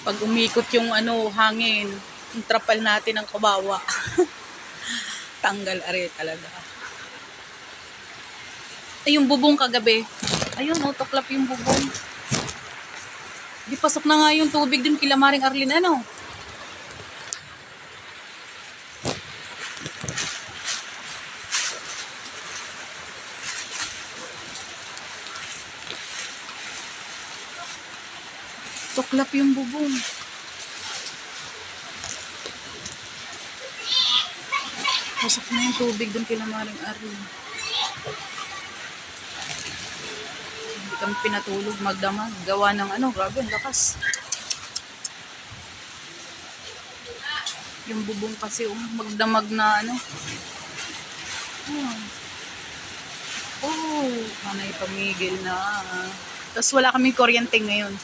Pag umikot yung hangin, yung trapal natin ng kawawa. Tanggal are talaga. Ay, yung bubong kagabi. Ayun, tuklap yung bubong. Di pasok na nga yung tubig dun kila Maring Arlene, ano? Tuklap yung bubong. Pasok na yung tubig dun kila Maring Arlene. Hindi kami pinatulog magdamag. Gawa ng grabe, ang lakas. Yung bubong kasi magdamag na panay pamigil na. Tapos wala kaming kuryente ngayon.